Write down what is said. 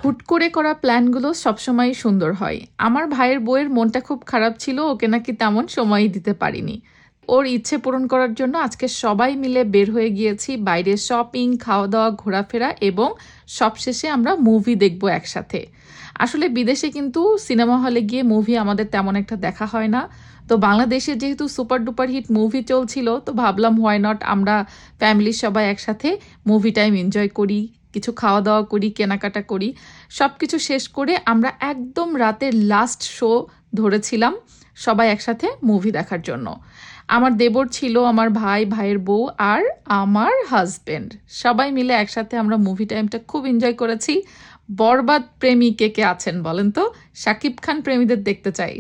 হুট করে করা প্ল্যানগুলো সবসময় সুন্দর হয়। আমার ভাইয়ের বউয়ের মনটা খুব খারাপ ছিল, ওকে নাকি তেমন সময়ই দিতে পারিনি। ওর ইচ্ছে পূরণ করার জন্য আজকে সবাই মিলে বের হয়ে গিয়েছি বাইরে শপিং, খাওয়া দাওয়া, ঘোরাফেরা এবং সবশেষে আমরা মুভি দেখব একসাথে। আসলে বিদেশে কিন্তু সিনেমা হলে গিয়ে মুভি আমাদের তেমন একটা দেখা হয় না। তো বাংলাদেশে যেহেতু সুপার ডুপার হিট মুভি চলছিল, তো ভাবলাম হোয়াই নট আমরা ফ্যামিলির সবাই একসাথে মুভি টাইম এনজয় করি, কিছু খাওয়া দাওয়া করি, কেনাকাটা করি। সব কিছু শেষ করে আমরা একদম রাতের লাস্ট শো ধরেছিলাম সবাই একসাথে মুভি দেখার জন্য। আমার দেবর ছিল, আমার ভাই, ভাইয়ের বউ আর আমার হাজবেন্ড, সবাই মিলে একসাথে আমরা মুভি টাইমটা খুব এনজয় করেছি। বরবাদ প্রেমী কে কে আছেন বলেন তো? শাকিব খান প্রেমীদের দেখতে চাই।